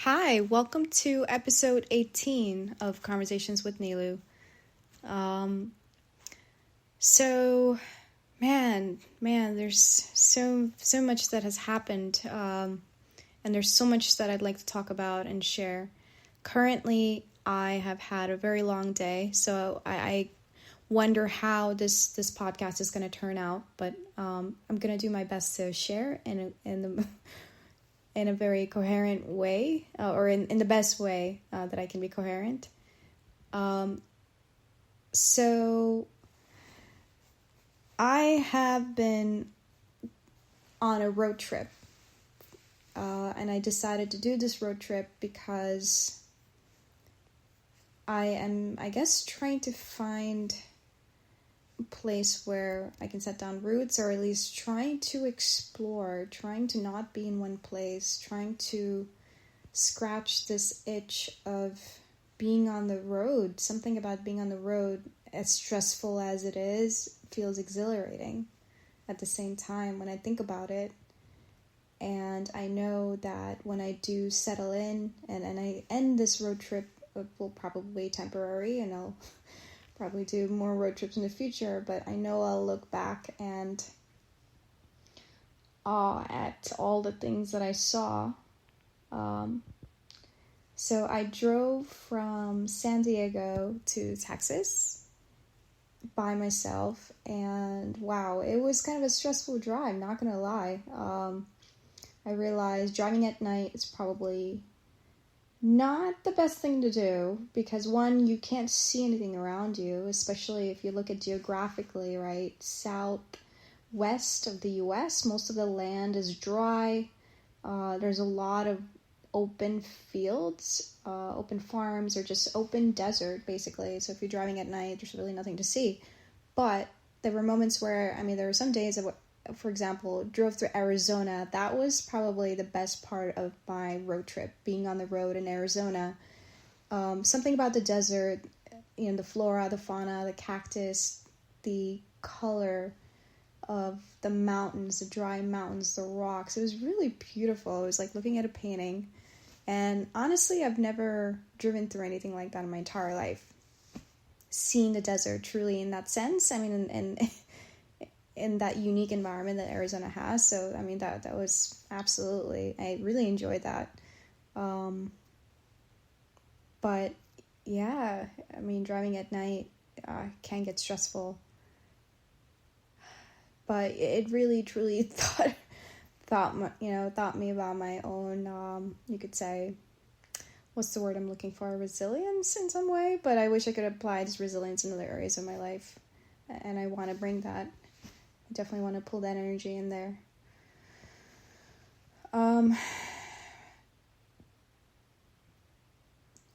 Hi, welcome to episode 18 of Conversations with Nilu. There's so much that has happened, and there's so much that I'd like to talk about and share. Currently, I have had a very long day, so I wonder how this podcast is going to turn out, but I'm going to do my best to share in a very coherent way, or in the best way that I can be coherent. So I have been on a road trip, and I decided to do this road trip because I am, I guess, trying to find place where I can set down roots, or at least trying to explore, trying to not be in one place, trying to scratch this itch of being on the road. Something about being on the road, as stressful as it is, feels exhilarating at the same time when I think about it. And I know that when I do settle in and I end this road trip, it will probably be temporary, and I'll probably do more road trips in the future, but I know I'll look back and awe at all the things that I saw. So I drove from San Diego to Texas by myself, and wow, it was kind of a stressful drive, not gonna lie. I realized driving at night is probably not the best thing to do, because one, you can't see anything around you, especially if you look at geographically, right? Southwest of the US, most of the land is dry. There's a lot of open fields, open farms, or just open desert, basically. So if you're driving at night, there's really nothing to see. But there were moments where, there were some days that, for example, drove through Arizona. That was probably the best part of my road trip, being on the road in Arizona. Something about the desert, the flora, the fauna, the cactus, the color of the mountains, the dry mountains, the rocks. It was really beautiful. It was like looking at a painting. And honestly, I've never driven through anything like that in my entire life. Seeing the desert truly in that sense, in that unique environment that Arizona has. So, that was absolutely, I really enjoyed that. But yeah, driving at night can get stressful. But it really, truly taught me about my own, you could say, what's the word I'm looking for? Resilience in some way. But I wish I could apply this resilience in other areas of my life. And I want to bring that. I definitely want to pull that energy in there.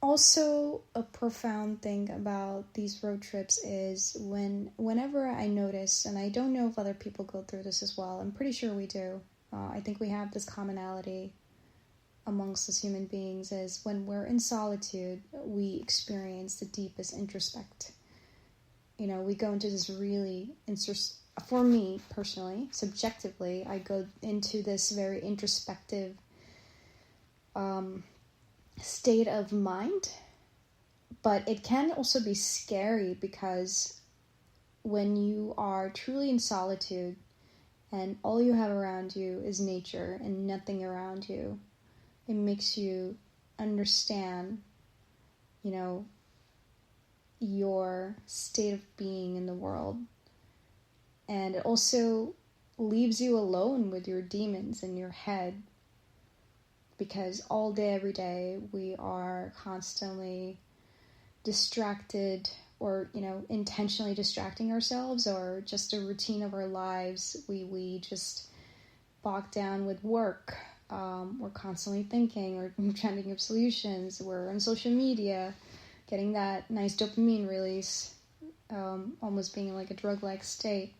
Also, a profound thing about these road trips is whenever I notice, and I don't know if other people go through this as well, I'm pretty sure we do. I think we have this commonality amongst us human beings, is when we're in solitude, we experience the deepest introspect. We go into this really, for me personally, subjectively, I go into this very introspective state of mind, but it can also be scary, because when you are truly in solitude and all you have around you is nature and nothing around you, it makes you understand, your state of being in the world. And it also leaves you alone with your demons in your head, because all day, every day, we are constantly distracted, or, intentionally distracting ourselves, or just a routine of our lives. We just bog down with work. We're constantly thinking, or trying to think of solutions. We're on social media, getting that nice dopamine release, almost being like a drug-like state.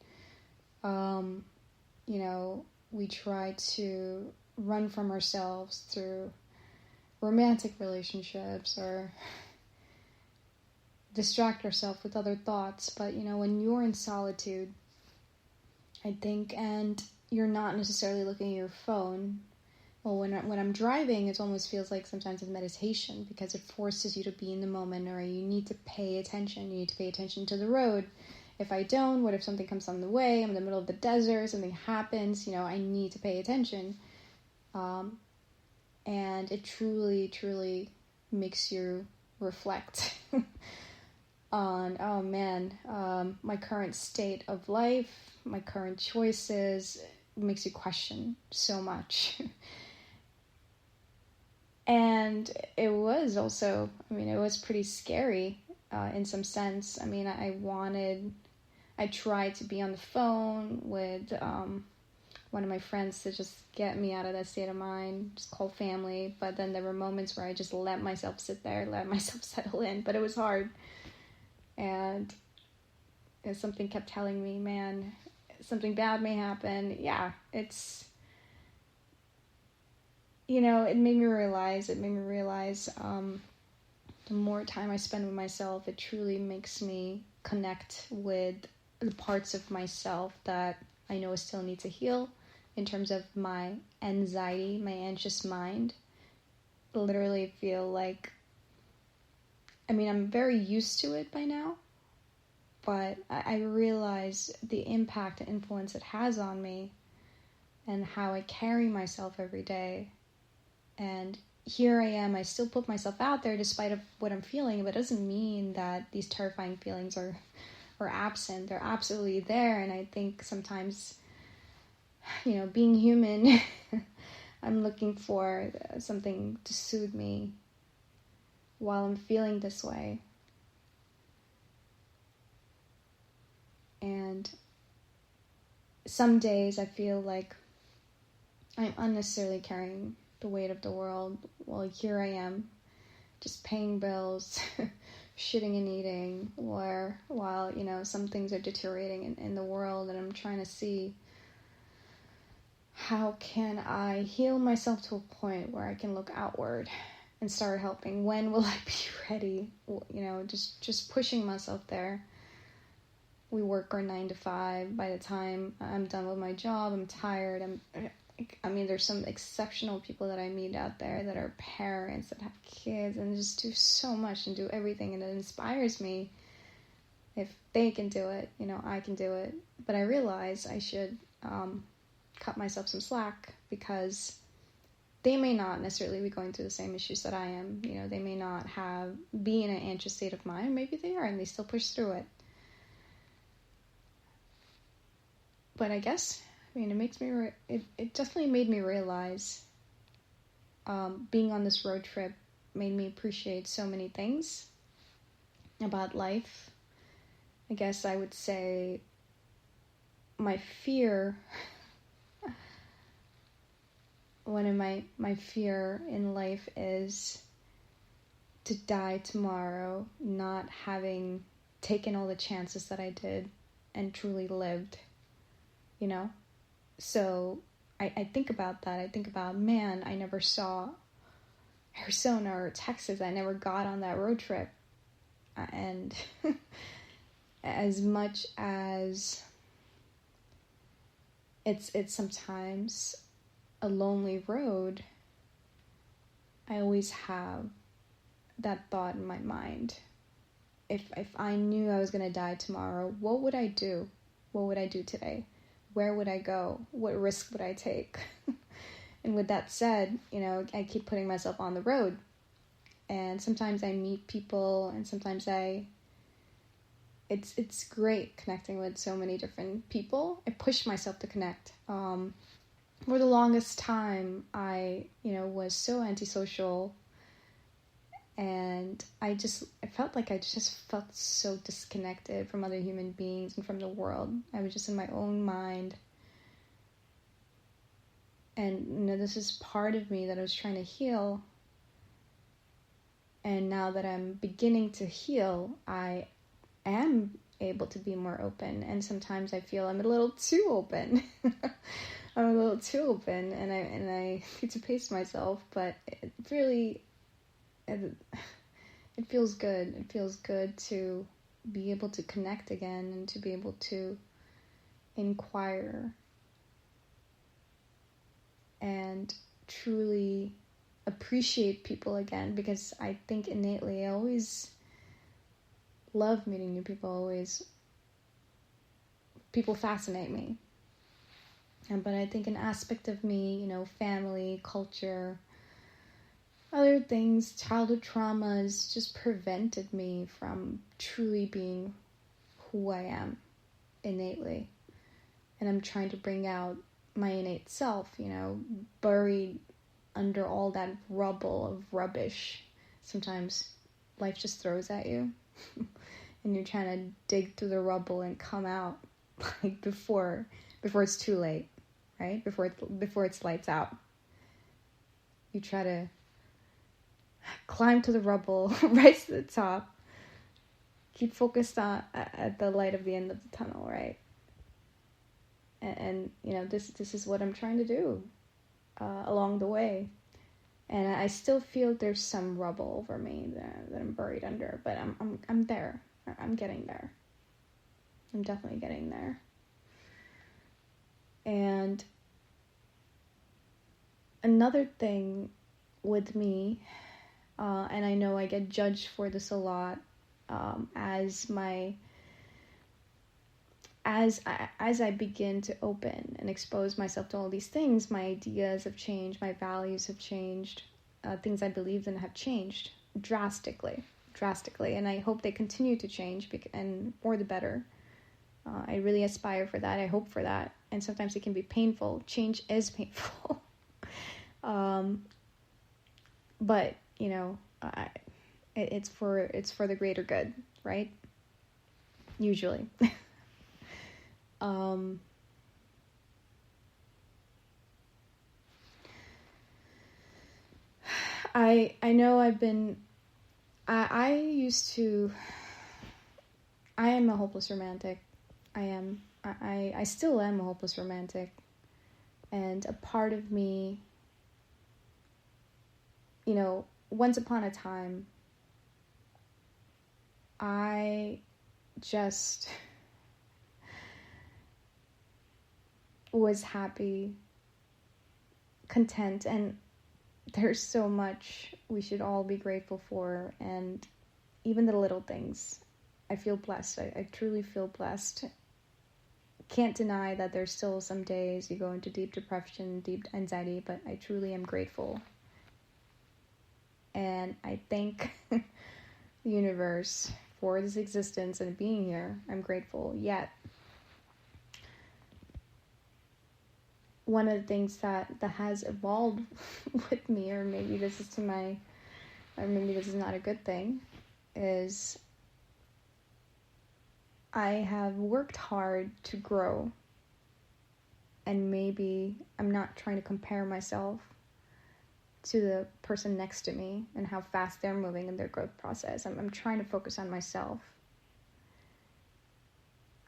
We try to run from ourselves through romantic relationships, or distract ourselves with other thoughts. But when you're in solitude, I think, and you're not necessarily looking at your phone, Well, when I'm driving, it almost feels like sometimes a meditation because it forces you to be in the moment, or you need to pay attention. You need to pay attention to the road. If I don't, what if something comes on the way? I'm in the middle of the desert, something happens, I need to pay attention. And it truly, truly makes you reflect on, oh man, my current state of life, my current choices. It makes you question so much. And it was also, it was pretty scary in some sense. I tried to be on the phone with one of my friends to just get me out of that state of mind, just call family. But then there were moments where I just let myself sit there, let myself settle in. But it was hard. And something kept telling me, man, something bad may happen. Yeah, it made me realize, the more time I spend with myself, it truly makes me connect with the parts of myself that I know I still need to heal in terms of my anxiety, my anxious mind. Literally feel like, I'm very used to it by now, but I realize the impact and influence it has on me and how I carry myself every day. And here I am, I still put myself out there despite of what I'm feeling, but it doesn't mean that these terrifying feelings are absent. They're absolutely there. And I think sometimes, being human, I'm looking for something to soothe me while I'm feeling this way. And some days I feel like I'm unnecessarily carrying the weight of the world. Well, here I am, just paying bills, shitting and eating, while some things are deteriorating in the world, and I'm trying to see how can I heal myself to a point where I can look outward and start helping. When will I be ready? Just pushing myself there. We work our 9 to 5. By the time I'm done with my job, I'm tired. There's some exceptional people that I meet out there that are parents, that have kids, and just do so much and do everything, and it inspires me. If they can do it, I can do it. But I realize I should cut myself some slack, because they may not necessarily be going through the same issues that I am. They may not be in an anxious state of mind. Maybe they are, and they still push through it. But I guess, it makes me, it definitely made me realize, being on this road trip made me appreciate so many things about life. I guess I would say my fear, one of my fear in life is to die tomorrow, not having taken all the chances that I did and truly lived, So I think about that. I think about, man, I never saw Arizona or Texas. I never got on that road trip. And as much as it's sometimes a lonely road, I always have that thought in my mind. If I knew I was going to die tomorrow, what would I do? What would I do today? Where would I go? What risk would I take? And with that said, I keep putting myself on the road. And sometimes I meet people, and sometimes it's great connecting with so many different people. I push myself to connect. For the longest time, I was so antisocial, and I felt like I just felt so disconnected from other human beings and from the world. I was just in my own mind. And, this is part of me that I was trying to heal. And now that I'm beginning to heal, I am able to be more open. And sometimes I feel I'm a little too open. I'm a little too open, and I need to pace myself, but it really... It feels good. It feels good to be able to connect again and to be able to inquire and truly appreciate people again, because I think innately I always love meeting new people. People fascinate me. But I think an aspect of me, family, culture, other things, childhood traumas just prevented me from truly being who I am innately. And I'm trying to bring out my innate self, buried under all that rubble of rubbish. Sometimes life just throws at you and you're trying to dig through the rubble and come out like before it's too late, right? Before it's lights out. You try to climb to the rubble, right to the top. Keep focused at the light of the end of the tunnel, right? And this is what I'm trying to do along the way. And I still feel there's some rubble over me that I'm buried under, but I'm there. I'm getting there. I'm definitely getting there. And another thing with me, and I know I get judged for this a lot, as I begin to open and expose myself to all these things, my ideas have changed, my values have changed, things I believed in have changed drastically, and I hope they continue to change, and for the better. I really aspire for that. I hope for that, and sometimes it can be painful. Change is painful, but it's for the greater good, right? Usually. I know I am a hopeless romantic. I still am a hopeless romantic. And a part of me, once upon a time, I just was happy, content, and there's so much we should all be grateful for, and even the little things. I feel blessed. I truly feel blessed. Can't deny that there's still some days you go into deep depression, deep anxiety, but I truly am grateful. And I thank the universe for this existence and being here. I'm grateful. Yet, one of the things that has evolved with me, or maybe this is not a good thing, is I have worked hard to grow, and maybe I'm not trying to compare myself to the person next to me and how fast they're moving in their growth process. I'm trying to focus on myself.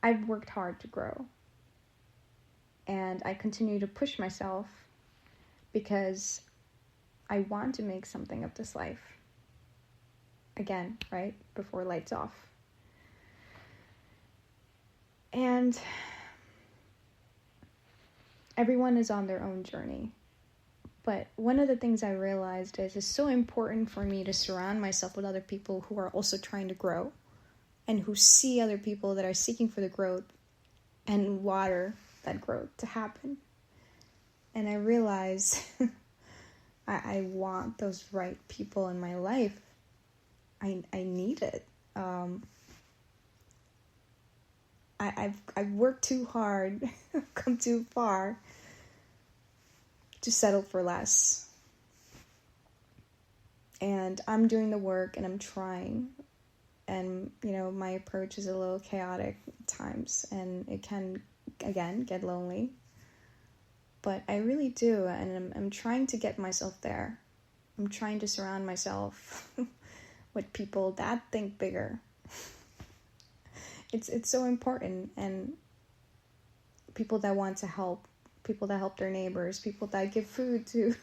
I've worked hard to grow, and I continue to push myself because I want to make something of this life. Again, right? Before lights off. And everyone is on their own journey. But one of the things I realized is it's so important for me to surround myself with other people who are also trying to grow and who see other people that are seeking for the growth and water that growth to happen. And I realize I want those right people in my life. I need it. I've worked too hard, come too far to settle for less. And I'm doing the work and I'm trying. And, my approach is a little chaotic at times, and it can, again, get lonely. But I really do, and I'm trying to get myself there. I'm trying to surround myself with people that think bigger. It's so important, and people that want to help, people that help their neighbors, people that give food to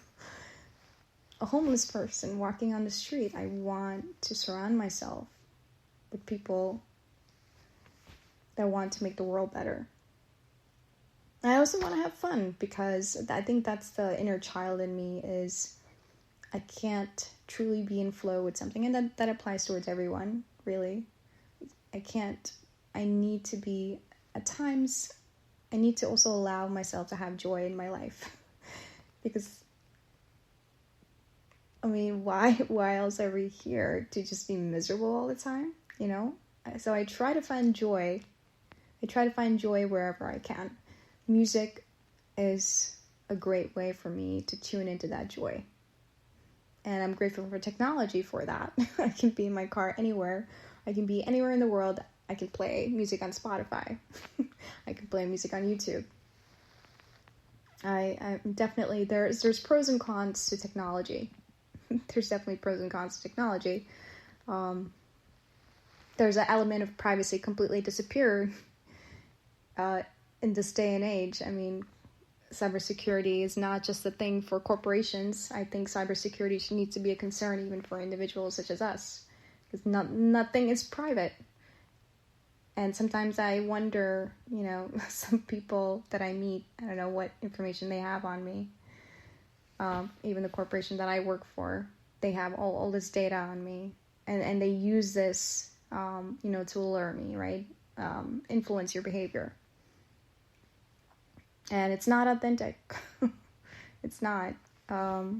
a homeless person walking on the street. I want to surround myself with people that want to make the world better. I also want to have fun, because I think that's the inner child in me, is I can't truly be in flow with something. And that applies towards everyone, really. I need to be, at times, I need to also allow myself to have joy in my life. Because, I mean, why else are we here? To just be miserable all the time, you know? So I try to find joy. I try to find joy wherever I can. Music is a great way for me to tune into that joy. And I'm grateful for technology for that. I can be in my car anywhere. I can be anywhere in the world. I can play music on Spotify. I can play music on YouTube. I'm definitely, there's pros and cons to technology. There's definitely pros and cons to technology. There's an element of privacy completely disappeared in this day and age. I mean, cybersecurity is not just a thing for corporations. I think cybersecurity needs to be a concern even for individuals such as us, because nothing is private. And sometimes I wonder, you know, some people that I meet, I don't know what information they have on me. Even the corporation that I work for, they have all this data on me, and they use this, you know, to allure me, right? Influence your behavior. And it's not authentic. It's not. I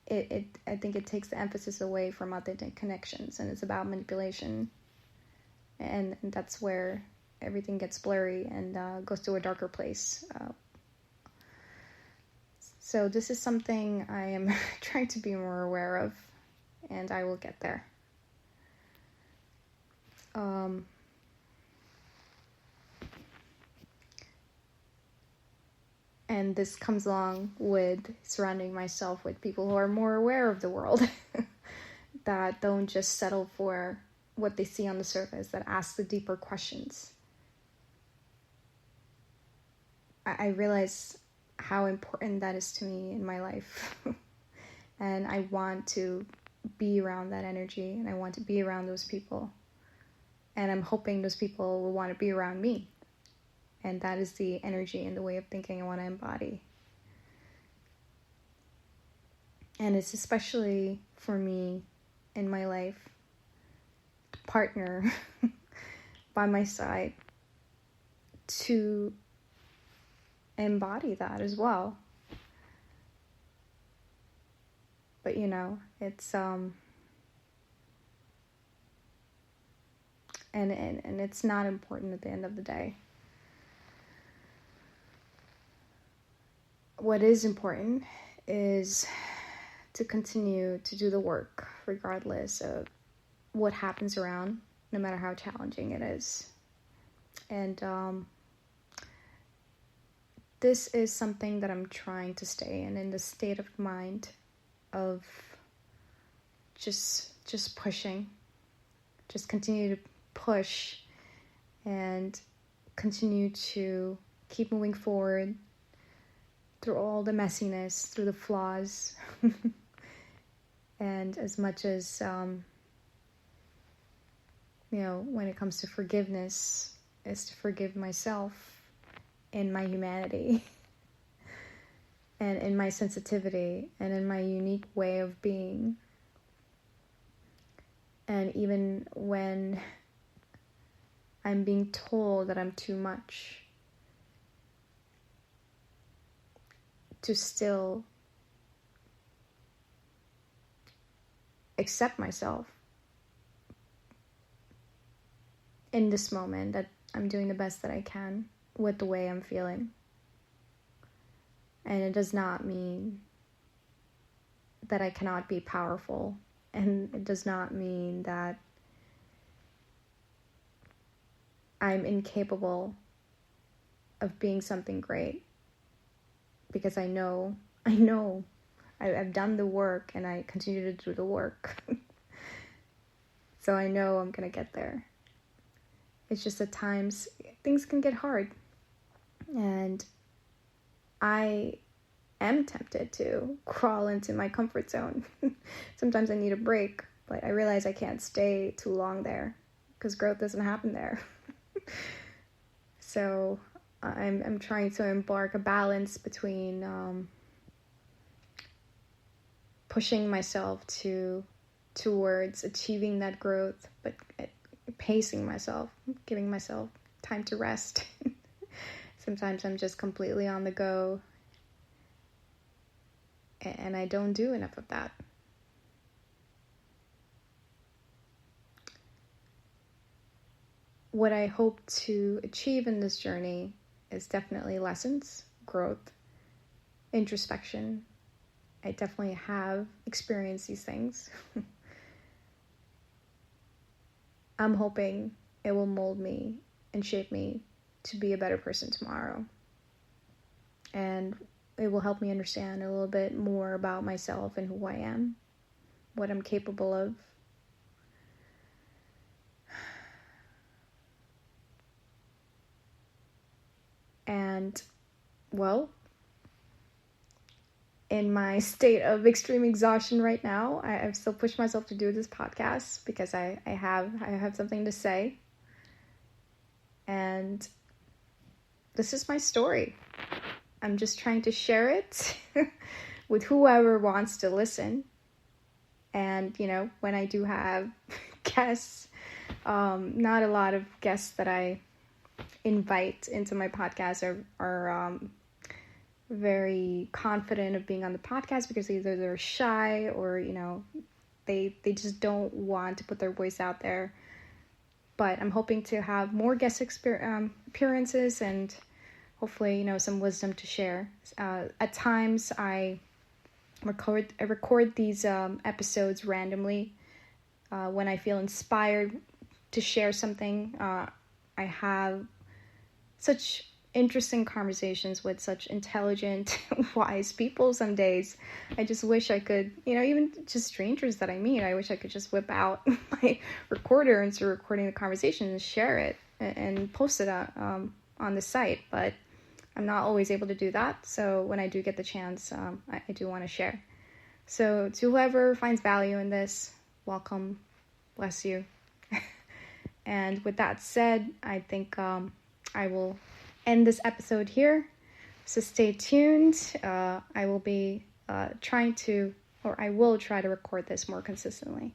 think it takes the emphasis away from authentic connections, and it's about manipulation. And that's where everything gets blurry and goes to a darker place. So this is something I am trying to be more aware of, and I will get there. And this comes along with surrounding myself with people who are more aware of the world, that don't just settle for what they see on the surface, that ask the deeper questions. I realize how important that is to me in my life. And I want to be around that energy, and I want to be around those people. And I'm hoping those people will want to be around me. And that is the energy and the way of thinking I want to embody. And it's especially for me in my life, to partner by my side to embody that as well. But you know, it's and it's not important at the end of the day. What is important is to continue to do the work regardless of what happens around, no matter how challenging it is. And this is something that I'm trying to stay in the state of mind of just pushing, just continue to push and continue to keep moving forward through all the messiness, through the flaws. And as much as, you know, when it comes to forgiveness, is to forgive myself in my humanity and in my sensitivity and in my unique way of being. And even when I'm being told that I'm too much, to still accept myself in this moment, that I'm doing the best that I can with the way I'm feeling. And it does not mean that I cannot be powerful, and it does not mean that I'm incapable of being something great. Because I know I've done the work, and I continue to do the work. So I know I'm going to get there. It's just at times things can get hard. And I am tempted to crawl into my comfort zone. Sometimes I need a break, but I realize I can't stay too long there, because growth doesn't happen there. So I'm trying to embark a balance between pushing myself towards achieving that growth, but pacing myself, giving myself time to rest. Sometimes I'm just completely on the go, and I don't do enough of that. What I hope to achieve in this journey is definitely lessons, growth, introspection. I definitely have experienced these things. I'm hoping it will mold me and shape me to be a better person tomorrow. And it will help me understand a little bit more about myself and who I am, what I'm capable of. And, well, in my state of extreme exhaustion right now, I've still pushed myself to do this podcast because I have something to say. And this is my story. I'm just trying to share it with whoever wants to listen. And, when I do have guests, not a lot of guests that I invite into my podcast are very confident of being on the podcast because either they're shy or, they just don't want to put their voice out there. But I'm hoping to have more guest appearances and hopefully, some wisdom to share. At times, I record these episodes randomly when I feel inspired to share something. I have such interesting conversations with such intelligent, wise people some days. I just wish I could, even just strangers that I meet, I wish I could just whip out my recorder and start recording the conversation and share it and post it on the site. But I'm not always able to do that. So when I do get the chance, I do want to share. So to whoever finds value in this, welcome, bless you. And with that said, I think I will end this episode here. So stay tuned. I will be I will try to record this more consistently.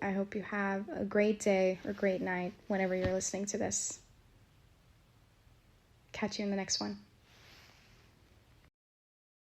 I hope you have a great day or great night whenever you're listening to this. Catch you in the next one.